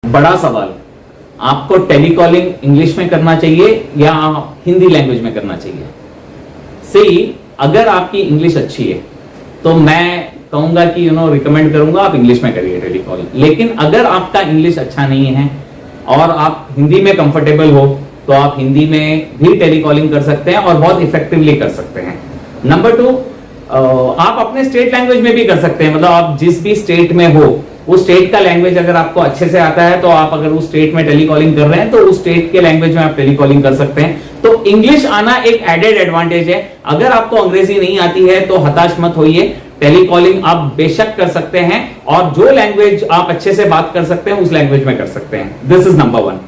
बड़ा सवाल, आपको टेलीकॉलिंग इंग्लिश में करना चाहिए या हिंदी लैंग्वेज में करना चाहिए? सी, अगर आपकी इंग्लिश अच्छी है तो मैं कहूंगा कि रिकमेंड करूंगा आप इंग्लिश में करिए टेलीकॉलिंग। लेकिन अगर आपका इंग्लिश अच्छा नहीं है और आप हिंदी में कंफर्टेबल हो तो आप हिंदी में भी टेलीकॉलिंग कर सकते हैं और बहुत इफेक्टिवली कर सकते हैं। नंबर 2, आप अपने स्टेट लैंग्वेज में भी कर सकते हैं। मतलब आप जिस भी स्टेट में हो उस स्टेट का लैंग्वेज अगर आपको अच्छे से आता है तो आप अगर उस स्टेट में टेलीकॉलिंग कर रहे हैं तो उस स्टेट के लैंग्वेज में आप टेलीकॉलिंग कर सकते हैं। तो इंग्लिश आना एक एडेड एडवांटेज है। अगर आपको अंग्रेजी नहीं आती है तो हताश मत होइए, टेलीकॉलिंग आप बेशक कर सकते हैं और जो लैंग्वेज आप अच्छे से बात कर सकते हैं उस लैंग्वेज में कर सकते हैं। This is number 1।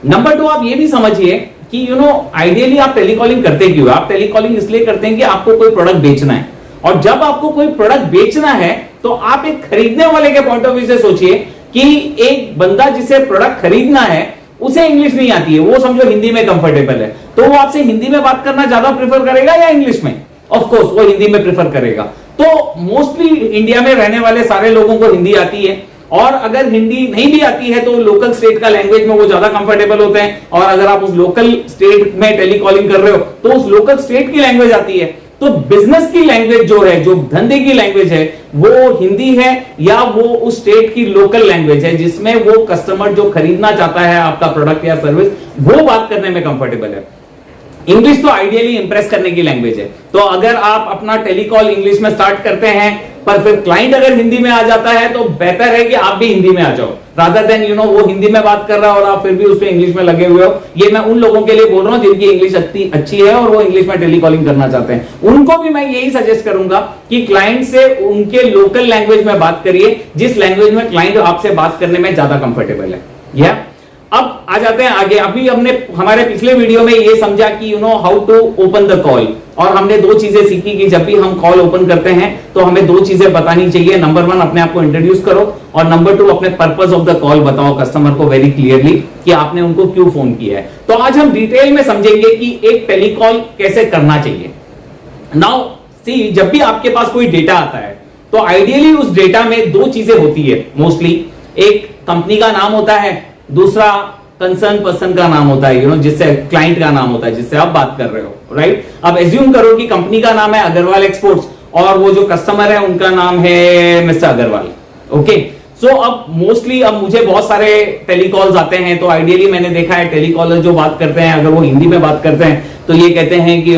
नंबर 2, आप ये भी समझिए कि आइडियली आप टेलीकॉलिंग करते क्यों? आप टेलीकॉलिंग इसलिए करते हैं कि आपको कोई प्रोडक्ट बेचना है, और जब आपको कोई प्रोडक्ट बेचना है तो आप एक खरीदने वाले के पॉइंट ऑफ व्यू से सोचिए कि एक बंदा जिसे प्रोडक्ट खरीदना है उसे इंग्लिश नहीं आती है, वो समझो हिंदी में कंफर्टेबल है, तो वो आपसे हिंदी में बात करना ज्यादा प्रेफर करेगा या इंग्लिश में? ऑफ कोर्स वो हिंदी में प्रेफर करेगा। तो मोस्टली इंडिया में रहने वाले सारे लोगों को हिंदी आती है, और अगर हिंदी नहीं भी आती है तो लोकल स्टेट का लैंग्वेज में वो ज्यादा कंफर्टेबल होते हैं। और अगर आप उस लोकल स्टेट में टेलीकॉलिंग कर रहे हो तो उस लोकल स्टेट की लैंग्वेज आती है। तो बिजनेस की लैंग्वेज जो है, जो धंधे की लैंग्वेज है, वो हिंदी है या वो उस स्टेट की लोकल लैंग्वेज है जिसमें वो कस्टमर जो खरीदना चाहता है आपका प्रोडक्ट या सर्विस वो बात करने में कंफर्टेबल है। इंग्लिश तो आइडियली इंप्रेस करने की लैंग्वेज है। तो अगर आप अपना टेलीकॉल इंग्लिश में स्टार्ट करते हैं पर फिर क्लाइंट अगर हिंदी में आ जाता है तो बेहतर है कि आप भी हिंदी में आ जाओ, रादर देन वो हिंदी में बात कर रहा है और आप फिर भी उसमें इंग्लिश में लगे हुए हो। ये मैं उन लोगों के लिए बोल रहा हूं जिनकी इंग्लिश अच्छी है और वो इंग्लिश में टेलीकॉलिंग करना चाहते हैं। उनको भी मैं यही सजेस्ट करूंगा कि क्लाइंट से उनके लोकल लैंग्वेज में बात करिए, जिस लैंग्वेज में क्लाइंट आपसे बात करने में ज्यादा कंफर्टेबल है। अब आ जाते हैं आगे। अभी हमने हमारे पिछले वीडियो में ये समझा कि how to open the call, और हमने 2 चीजें सीखी कि जब भी हम कॉल ओपन करते हैं तो हमें 2 चीजें बतानी चाहिए। नंबर 1, अपने आप को इंट्रोड्यूस करो, और नंबर 2, अपने पर्पस ऑफ द कॉल बताओ कस्टमर को वेरी क्लियरली कि आपने उनको क्यों फोन किया है। तो आज हम डिटेल में समझेंगे कि एक टेलीकॉल कैसे करना चाहिए। नाउ सी, जब भी आपके पास कोई डेटा आता है तो आइडियली उस डेटा में 2 चीजें होती है मोस्टली। एक कंपनी का नाम होता है, दूसरा कंसर्न पर्सन का नाम होता है, जिससे क्लाइंट का नाम होता है जिससे आप बात कर रहे हो, राइट। अब एज्यूम करो कि कंपनी का नाम है अग्रवाल एक्सपोर्ट्स और वो जो कस्टमर है उनका नाम है मिस्टर अग्रवाल। ओके, सो अब मोस्टली अब मुझे बहुत सारे टेलीकॉल्स आते हैं, तो आइडियली मैंने देखा है टेलीकॉलर जो बात करते हैं अगर वो हिंदी में बात करते हैं तो ये कहते हैं कि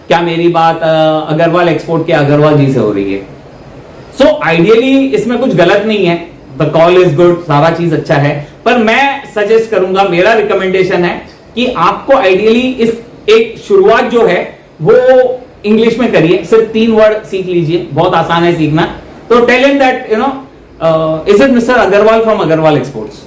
क्या मेरी बात अग्रवाल एक्सपोर्ट के अग्रवाल जी से हो रही है। सो आइडियली इसमें कुछ गलत नहीं है, द कॉल इज गुड, सारा चीज अच्छा है, पर मैं सजेस्ट करूंगा, मेरा रिकमेंडेशन है कि आपको आइडियली इस एक शुरुआत जो है वो इंग्लिश में करिए। सिर्फ 3 वर्ड सीख लीजिए, बहुत आसान है सीखना। तो tell him that is it mister Agrawal from Agrawal exports.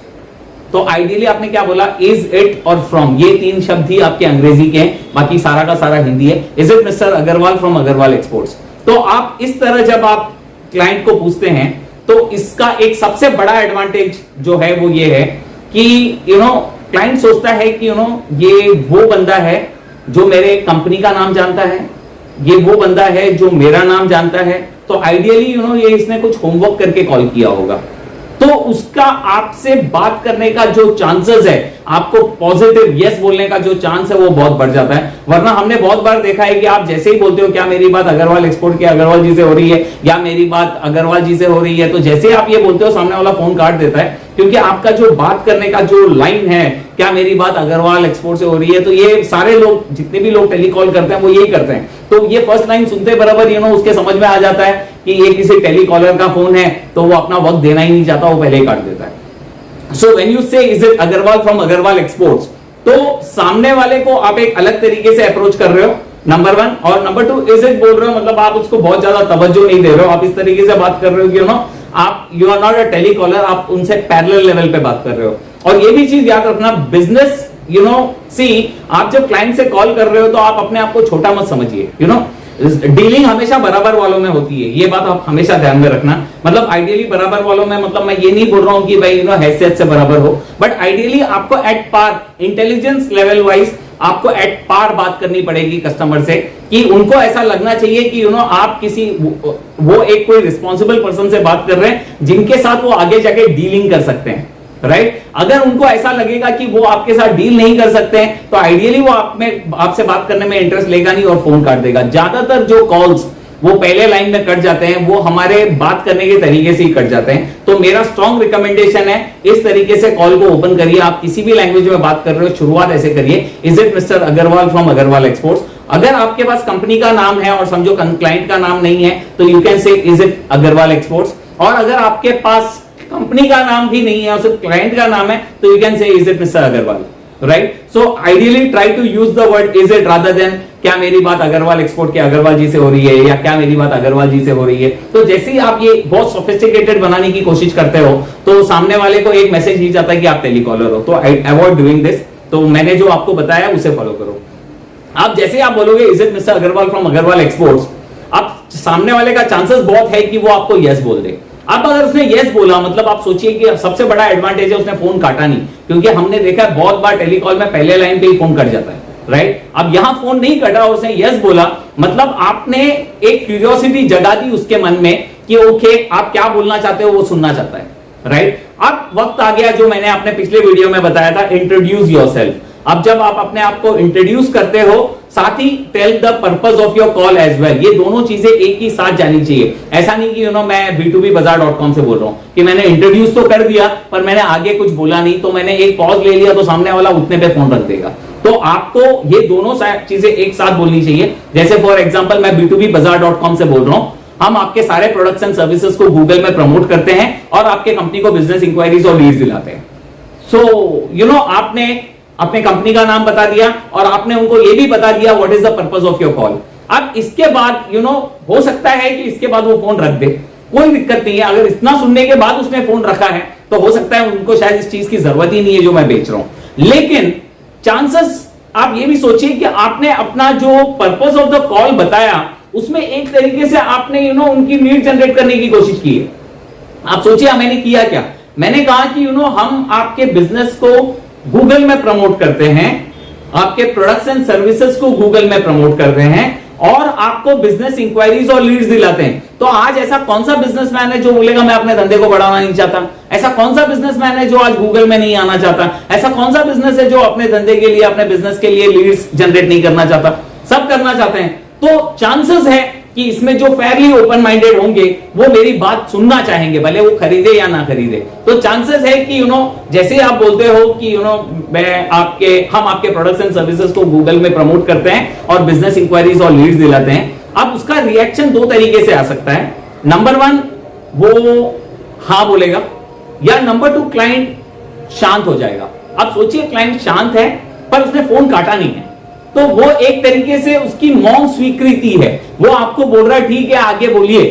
तो आइडियली आपने क्या बोला, इज इट और फ्रॉम, ये 3 शब्द ही आपके अंग्रेजी के हैं, बाकी सारा का सारा हिंदी है। Is it mister Agrawal from Agrawal exports. तो आप इस तरह जब आप क्लाइंट को पूछते हैं तो इसका एक सबसे बड़ा एडवांटेज जो है वो ये है कि क्लाइंट सोचता है कि ये वो बंदा है जो मेरे कंपनी का नाम जानता है, ये वो बंदा है जो मेरा नाम जानता है। तो आइडियली ये इसने कुछ होमवर्क करके कॉल किया होगा, तो उसका आपसे बात करने का जो चांसेस है, आपको पॉजिटिव यस बोलने का जो चांस है वो बहुत बढ़ जाता है। वरना हमने बहुत बार देखा है कि आप जैसे ही बोलते हो क्या मेरी बात अग्रवाल एक्सपोर्ट के अग्रवाल जी से हो रही है या मेरी बात अग्रवाल जी से हो रही है, तो जैसे ही आप ये बोलते हो सामने वाला फोन काट देता है, क्योंकि आपका जो बात करने का जो लाइन है, क्या मेरी बात अग्रवाल एक्सपोर्ट से हो रही है, तो ये सारे लोग जितने भी लोग टेलीकॉल करते हैं वो यही करते हैं। तो ये फर्स्ट लाइन सुनते बराबर उसके समझ में आ जाता है कि ये किसी टेलीकॉलर का फोन है, तो वो अपना वक्त देना ही नहीं चाहता, वो पहले ही काट देता है। So when you say is it Agrawal from Agrawal exports, तो सामने वाले को आप एक अलग तरीके से अप्रोच कर रहे हो, नंबर 1। और नंबर 2, इज इट बोल रहे हो मतलब आप उसको बहुत ज्यादा तवज्जो नहीं दे रहे हो, आप इस तरीके से बात कर रहे हो कि आप you are not a telecaller, आप उनसे पैरेलल लेवल पे बात कर रहे हो। और ये भी चीज याद रखना, बिजनेस सी, आप जब क्लाइंट से कॉल कर रहे हो तो आप अपने आप को छोटा मत समझिए। डीलिंग हमेशा बराबर वालों में होती है, ये बात आप हमेशा ध्यान में रखना। मतलब आइडियली बराबर वालों में, मतलब मैं ये नहीं बोल रहा हूं कि भाई हैसियत से बराबर हो, बट आइडियली आपको at par, intelligence level wise आपको एट पार बात करनी पड़ेगी कस्टमर से, कि उनको ऐसा लगना चाहिए कि आप किसी वो एक कोई रिस्पॉन्सिबल पर्सन से बात कर रहे हैं जिनके साथ वो आगे जाके डीलिंग कर सकते हैं। राइट? अगर उनको ऐसा लगेगा कि वो आपके साथ डील नहीं कर सकते हैं तो आइडियली वो आपसे बात करने में इंटरेस्ट लेगा नहीं और फोन काट देगा। ज्यादातर जो कॉल्स वो पहले लाइन में कट जाते हैं वो हमारे बात करने के तरीके से ही कट जाते हैं। तो मेरा स्ट्रॉन्ग रिकमेंडेशन है इस तरीके से कॉल को ओपन करिए। आप किसी भी लैंग्वेज में बात कर रहे हो, शुरुआत ऐसे करिए, is it mister Agrawal from Agrawal exports. अगर आपके पास कंपनी का नाम है और समझो क्लाइंट का नाम नहीं है तो you can say is it Agrawal exports. और अगर आपके पास कंपनी का नाम भी नहीं है और सिर्फ क्लाइंट का नाम है तो you can say is it mister Agrawal, right? So ideally try to use the word is it rather than क्या मेरी बात अग्रवाल एक्सपोर्ट के अग्रवाल जी से हो रही है या क्या मेरी बात अग्रवाल जी से हो रही है। तो जैसे ही आप ये बहुत सोफिस्टिकेटेड बनाने की कोशिश करते हो तो सामने वाले को एक मैसेज ही जाता है कि आप टेलीकॉलर हो। तो अवॉइड डूइंग दिस। तो मैंने जो आपको बताया उसे फॉलो करो। आप जैसे आप बोलोगे is it mister Agrawal from Agrawal exports, आप सामने वाले का चांसेस बहुत है कि वो आपको यस बोल दे। अब अगर उसने यस बोला मतलब आप सोचिए कि सबसे बड़ा एडवांटेज है उसने फोन काटा नहीं, क्योंकि हमने देखा है बहुत बार टेलीकॉल में पहले लाइन पे ही फोन कट जाता है, राइट? अब यहां फोन नहीं कटा और उसने यस बोला मतलब आपने एक क्यूरियोसिटी जगा दी उसके मन में कि ओके आप क्या बोलना चाहते हो वो सुनना चाहता है, राइट? अब वक्त आ गया जो मैंने अपने पिछले वीडियो में बताया था, इंट्रोड्यूस योरसेल्फ। अब जब आप अपने आप को इंट्रोड्यूस करते हो साथ ही tell the purpose of your call as well. ये दोनों चीजें एक ही साथ जानी चाहिए। ऐसा नहीं कि मैं b2bbazaar.com से बोल रहा हूं कि मैंने इंट्रोड्यूस तो कर दिया पर मैंने आगे कुछ बोला नहीं, तो मैंने एक पॉज ले लिया तो सामने वाला उतने पे फोन रख देगा। तो आपको ये दोनों चीजें एक साथ बोलनी चाहिए। जैसे फॉर एग्जांपल मैं b2bbazaar.com से बोल रहा हूं, हम आपके सारे प्रोडक्ट्स एंड सर्विसेज को गूगल में प्रमोट करते हैं और आपके कंपनी को बिजनेस इंक्वायरीज और लीड्स दिलाते हैं। सो आपने अपने कंपनी का नाम बता दिया और आपने उनको ये भी बता दिया what is the purpose of your call. अब इसके बाद हो सकता है कि इसके बाद वो फोन रख दे, कोई दिक्कत नहीं है। अगर इतना सुनने के बाद उसने फोन रखा है तो हो सकता है उनको शायद इस चीज की जरूरत ही नहीं है जो मैं बेच रहा हूं। लेकिन चांसेस आप ये भी सोचिए कि आपने अपना जो पर्पस ऑफ द कॉल बताया उसमें एक तरीके से आपने उनकी नीड जनरेट करने की कोशिश की है। आप सोचिए मैंने किया क्या, मैंने कहा कि हम आपके बिजनेस को गूगल में प्रमोट करते हैं, आपके प्रोडक्ट्स एंड सर्विसेज को गूगल में प्रमोट करते हैं और आपको बिजनेस इंक्वायरीज और लीड्स दिलाते हैं। तो आज ऐसा कौन सा बिजनेसमैन है जो बोलेगा मैं अपने धंधे को बढ़ाना नहीं चाहता? ऐसा कौन सा बिजनेसमैन है जो आज गूगल में नहीं आना चाहता? ऐसा कौन सा बिजनेस है जो अपने धंधे के लिए अपने बिजनेस के लिए लीड्स जनरेट नहीं करना चाहता? सब करना चाहते हैं। तो चांसेस है कि इसमें जो फेयरली ओपन माइंडेड होंगे वो मेरी बात सुनना चाहेंगे, भले वो खरीदे या ना खरीदे। तो चांसेस है कि जैसे आप बोलते हो कि हम आपके प्रोडक्ट्स एंड सर्विसेज को गूगल में प्रमोट करते हैं और बिजनेस इंक्वायरीज और लीड्स दिलाते हैं। अब उसका रिएक्शन दो तरीके से आ सकता है। नंबर 1 वो हाँ बोलेगा या नंबर 2 क्लाइंट शांत हो जाएगा। अब सोचिए क्लाइंट शांत है पर उसने फोन काटा नहीं है, तो वो एक तरीके से उसकी मौन स्वीकृति है। वो आपको बोल रहा है ठीक है आगे बोलिए,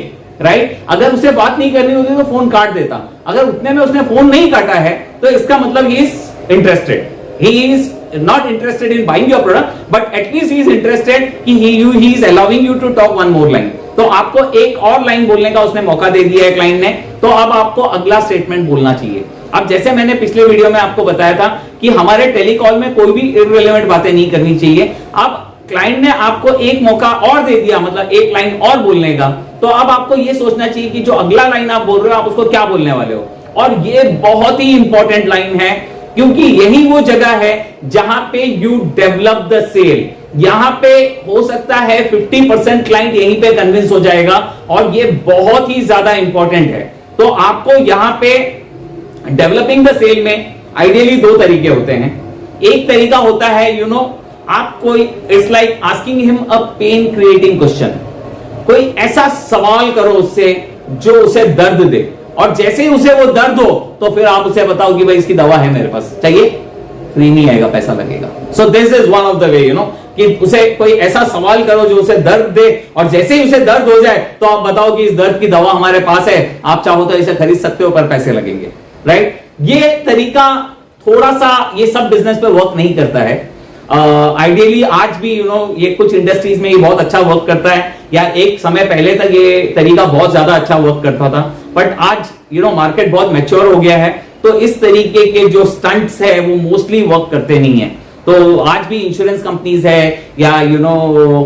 राइट? अगर उसे बात नहीं करनी होती तो फोन काट देता। अगर उतने में उसने फोन नहीं काटा है तो इसका मतलब he is interested. He is not interested in buying your product but at least he is interested कि he is allowing you to talk one more line. तो आपको एक और लाइन बोलने का उसने मौका दे दिया है क्लाइंट ने, तो अब आपको अगला स्टेटमेंट बोलना चाहिए। अब जैसे मैंने पिछले वीडियो में आपको बताया था कि हमारे टेलीकॉल में कोई भी इररिलेवेंट बातें नहीं करनी चाहिए। अब क्लाइंट ने आपको एक मौका और दे दिया, मतलब एक लाइन और बोलने का, तो अब आपको यह सोचना चाहिए कि जो अगला लाइन आप बोल रहे हो आप उसको क्या बोलने वाले हो। और ये बहुत ही इंपॉर्टेंट लाइन है क्योंकि यही वो जगह है जहां पे यू डेवलप द सेल। यहां पे हो सकता है 50% क्लाइंट यहीं पे कन्विंस हो जाएगा और ये बहुत ही ज्यादा इंपॉर्टेंट है। तो आपको यहां पे डेवलपिंग द सेल में आइडियली दो तरीके होते हैं। एक तरीका होता है आप कोई it's like asking him a pen creating question. कोई ऐसा सवाल करो उससे जो उसे दर्द दे और जैसे ही उसे वो दर्द हो तो फिर आप उसे बताओ कि भाई इसकी दवा है मेरे पास, चाहिए? फ्री नहीं आएगा, पैसा लगेगा। So this is one of the way कि उसे कोई ऐसा सवाल करो जो उसे दर्द दे और जैसे ही उसे दर्द हो जाए तो आप बताओ कि इस दर्द की दवा हमारे पास है, आप चाहो तो इसे खरीद सकते हो पर पैसे लगेंगे, राइट? ये तरीका थोड़ा सा ये सब बिजनेस पे वर्क नहीं करता है। आइडियली आज भी ये कुछ इंडस्ट्रीज में ये बहुत अच्छा वर्क करता है या एक समय पहले तक ये तरीका बहुत ज्यादा अच्छा वर्क करता था, बट आज मार्केट बहुत मैच्योर हो गया है तो इस तरीके के जो स्टंट्स है वो मोस्टली वर्क करते नहीं है। तो आज भी इंश्योरेंस कंपनीज है या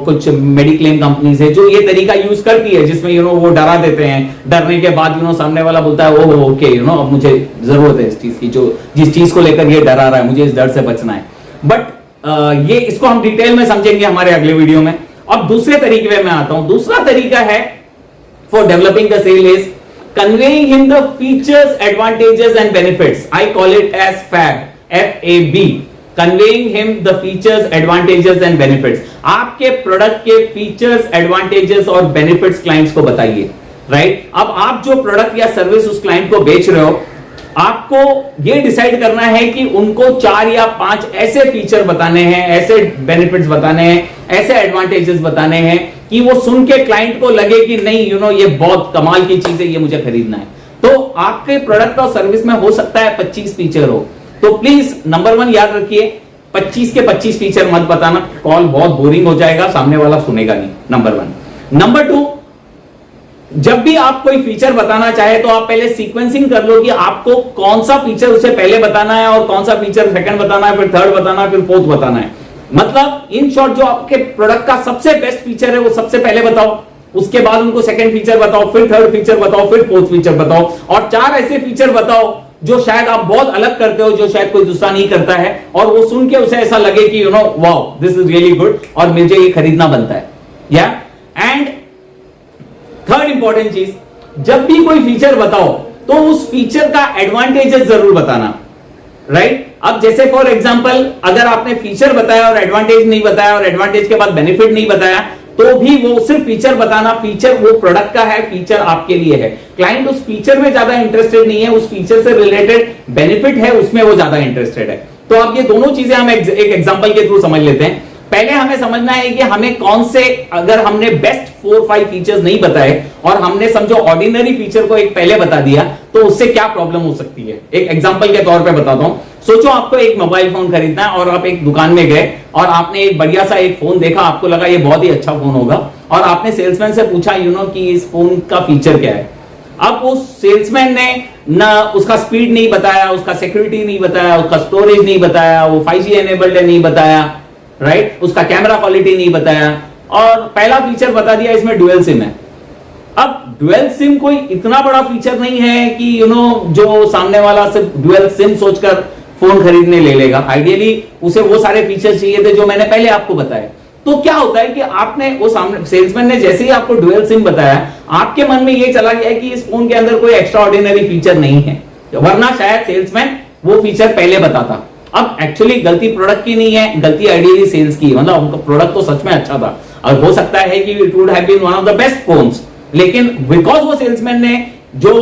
कुछ मेडिक्लेम कंपनीज है जो ये तरीका यूज करती है, जिसमें वो डरा देते हैं, डरने के बाद सामने वाला बोलता है ओह ओके अब मुझे जरूरत है इस चीज की, जो जिस चीज को लेकर ये डरा रहा है मुझे इस डर से बचना है। बट ये इसको हम डिटेल में समझेंगे हमारे अगले वीडियो में। अब दूसरे तरीके में आता हूं। दूसरा तरीका है for developing the sale is conveying him the features, advantages and benefits. I call it as FAB, FAB. Conveying him the features, advantages and benefits. आपके प्रोडक्ट के फीचर्स, एडवांटेजेस और बेनिफिट्स क्लाइंट्स को बताइए, राइट? अब आप जो product या service उस क्लाइंट को बेच रहे हो, आपको ये डिसाइड करना है कि उनको 4 या 5 ऐसे फीचर बताने हैं, ऐसे बेनिफिट्स बताने हैं, ऐसे एडवांटेजेस बताने हैं कि वो सुन के क्लाइंट को लगे कि नहीं ये बहुत कमाल की चीज है, ये मुझे खरीदना है। तो आपके प्रोडक्ट और सर्विस में हो सकता है 25 फीचर हो, तो प्लीज नंबर 1 याद रखिए, 25 के 25 फीचर मत बताना, कॉल बहुत बोरिंग हो जाएगा, सामने वाला सुनेगा नहीं। नंबर 1। नंबर 2, जब भी आप कोई फीचर बताना चाहे तो आप पहले सीक्वेंसिंग कर लो कि आपको कौन सा फीचर उसे पहले बताना है और कौन सा फीचर सेकंड बताना है, फिर थर्ड बताना है, फिर फोर्थ बताना है। मतलब इन शॉर्ट जो आपके प्रोडक्ट का सबसे बेस्ट फीचर है वो सबसे पहले बताओ, उसके बाद उनको सेकंड फीचर बताओ, फिर थर्ड फीचर बताओ, फिर फोर्थ फीचर बताओ, और 4 ऐसे फीचर बताओ जो शायद आप बहुत अलग करते हो, जो शायद कोई दूसरा नहीं करता है, और वो सुन के उसे ऐसा लगे कि wow this is really good और मुझे ये खरीदना बनता है। या एंड थर्ड इंपॉर्टेंट चीज, जब भी कोई फीचर बताओ तो उस फीचर का एडवांटेजेस जरूर बताना, राइट? अब जैसे फॉर एग्जांपल अगर आपने फीचर बताया और एडवांटेज नहीं बताया और एडवांटेज के बाद बेनिफिट नहीं बताया, तो भी वो सिर्फ फीचर बताना, फीचर वो प्रोडक्ट का है, फीचर आपके लिए है। क्लाइंट उस फीचर में ज्यादा इंटरेस्टेड नहीं है, उस फीचर से रिलेटेड बेनिफिट है उसमें वो ज्यादा इंटरेस्टेड है। तो अब ये दोनों चीजें हम एक एग्जांपल के थ्रू समझ लेते हैं। पहले हमें समझना है कि हमें कौन से, अगर हमने बेस्ट 4-5 फीचर्स नहीं बताए और हमने समझो ऑर्डिनरी फीचर को एक पहले बता दिया, तो उससे क्या प्रॉब्लम हो सकती है। एक एग्जांपल के तौर पे बताता हूं। सोचो आपको एक मोबाइल फोन खरीदना है और आप एक दुकान में गए और आपने एक बढ़िया सा एक फोन देखा, आपको लगा ये बहुत ही अच्छा फोन होगा, और आपने सेल्समैन से पूछा कि इस फोन का फीचर क्या है। अब उस सेल्समैन ने ना उसका स्पीड नहीं बताया, उसका सिक्योरिटी नहीं बताया, उसका स्टोरेज नहीं बताया, वो 5G एनेबल्ड है नहीं बताया, राइट? उसका कैमरा क्वालिटी नहीं बताया, और पहला फीचर बता दिया इसमें डुअल सिम है। अब डुअल सिम कोई इतना बड़ा फीचर नहीं है कि जो सामने वाला सिर्फ डुअल सिम सोचकर फोन खरीदने ले लेगा। आइडियली उसे वो सारे फीचर चाहिए थे जो मैंने पहले आपको बताए। तो क्या होता है कि आपने वो सामने सेल्समैन ने जैसे ही आपको डुअल सिम बताया, आपके मन में ये चला गया कि इस फोन के अंदर कोई एक्स्ट्रा ऑर्डिनरी फीचर नहीं है, वरना शायद सेल्समैन वो फीचर पहले बताता। अब एक्चुअली गलती प्रोडक्ट की नहीं है, गलती आइडियली सेल्स की है। मतलब उनका प्रोडक्ट तो सच में अच्छा था और हो सकता है कि it would have been one of the best phones, लेकिन बिकॉज वो सेल्समैन ने जो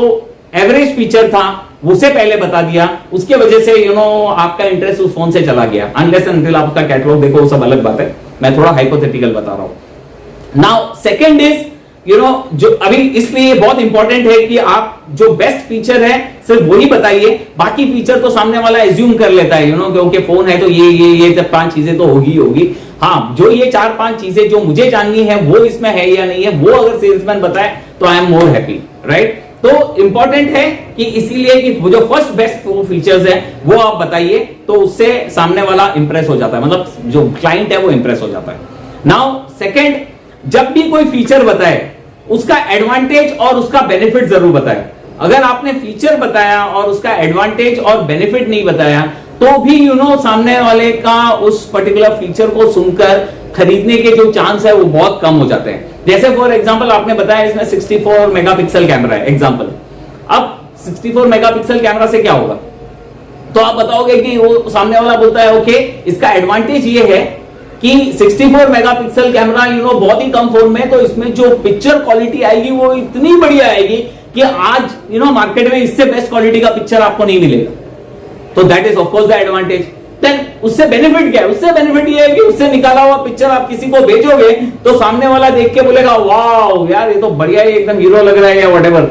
एवरेज फीचर था उसे पहले बता दिया, उसके वजह से आपका इंटरेस्ट उस फोन से चला गया। अनलेस अनटिल आप उसका कैटलॉग देखो, वो सब अलग बात है, मैं थोड़ा हाइपोथेटिकल बता रहा हूं। नाउ सेकंड इज जो अभी इसलिए बहुत इंपॉर्टेंट है कि आप जो बेस्ट फीचर है सिर्फ वही बताइए, बाकी फीचर तो सामने वाला एज्यूम कर लेता है, क्योंकि फोन है तो ये 5 चीजें तो होगी। हाँ, जो ये 4-5 चीजें जो मुझे जाननी है वो इसमें है या नहीं है, वो अगर सेल्समैन बताए तो I am more happy, right? तो इंपॉर्टेंट है कि इसीलिए कि वो जो फर्स्ट बेस्ट फीचर्स है वो आप बताइए, तो उससे सामने वाला इंप्रेस हो जाता है, मतलब जो क्लाइंट है वो इंप्रेस हो जाता है। नाउ सेकंड, जब भी कोई फीचर बताए उसका एडवांटेज और उसका बेनिफिट जरूर बताए। अगर आपने फीचर बताया और उसका एडवांटेज और बेनिफिट नहीं बताया, तो भी सामने वाले का उस पर्टिकुलर फीचर को सुनकर खरीदने के जो चांस है वो बहुत कम हो जाते हैं। जैसे फॉर एग्जांपल आपने बताया इसमें 64 मेगापिक्सल कैमरा है, एग्जांपल। अब 64 मेगापिक्सल कैमरा से क्या होगा, तो आप बताओगे कि वो सामने वाला बोलता है ओके, इसका एडवांटेज ये है कि 64 मेगापिक्सल कैमरा बहुत ही कम फोन में, तो इसमें जो पिक्चर क्वालिटी आएगी वो इतनी बढ़िया आएगी कि आज मार्केट में इससे बेस्ट क्वालिटी का पिक्चर आपको नहीं मिलेगा। तो that is of course the advantage. Then उससे बेनिफिट क्या है? उससे बेनिफिट ये है कि उससे निकाला हुआ पिक्चर आप किसी को भेजोगे तो सामने वाला देख के बोलेगा वाओ यार ये तो बढ़िया ही एकदम हीरो लग रहा है या व्हाटएवर,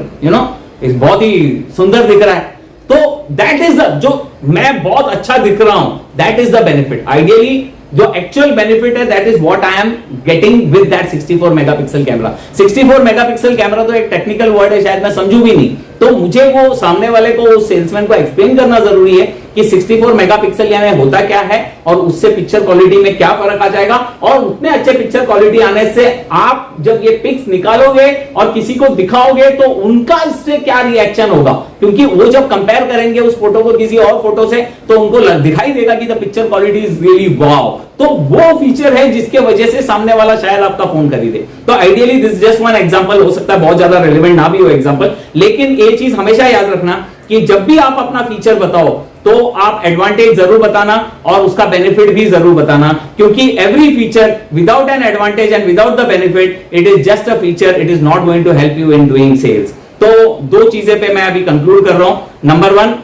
इस बहुत ही सुंदर दिख रहा है। तो दैट इज जो मैं बहुत अच्छा दिख रहा हूं, that is the benefit. Ideally जो एक्चुअल बेनिफिट है that is what I am getting with that 64 megapixel camera. 64 megapixel camera तो एक टेक्निकल वर्ड है, शायद मैं समझू भी नहीं तो मुझे वो सामने वाले को, सेल्समैन को एक्सप्लेन करना जरूरी है कि 64 मेगापिक्सल यानी होता क्या है और उससे पिक्चर क्वालिटी में क्या फर्क आ जाएगा, और उतने अच्छे पिक्चर क्वालिटी आने से आप जब ये पिक्स निकालोगे और किसी को दिखाओगे तो उनका इससे क्या रिएक्शन होगा, क्योंकि वो जब कंपेयर करेंगे उस फोटो को किसी और फोटो से तो उनको दिखाई देगा कि the picture quality is really wow. तो वो फीचर है जिसके वजह से सामने वाला शायद आपका फोन खरीदे। तो ideally this just one example, हो सकता है बहुत ज्यादा रेलेवेंट ना भी हो एग्जांपल, लेकिन ये चीज हमेशा याद रखना कि जब भी आप अपना फीचर बताओ तो आप एडवांटेज जरूर बताना और उसका बेनिफिट भी जरूर बताना, क्योंकि every feature without an advantage and without the benefit it is just a feature, it is not going to help you in doing sales. तो दो चीजें पे मैं अभी कंक्लूड कर रहा हूं। नंबर वन,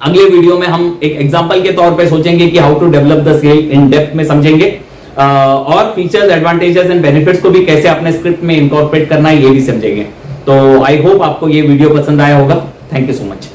अगले वीडियो में हम एक एग्जांपल के तौर पे सोचेंगे कि how to develop the sale in depth में समझेंगे, और फीचर्स, एडवांटेजेस एंड बेनिफिट्स को भी कैसे अपने स्क्रिप्ट में इनकॉर्पोरेट करना है ये भी समझेंगे। तो आई होप आपको ये वीडियो पसंद आया होगा। Thank you so much.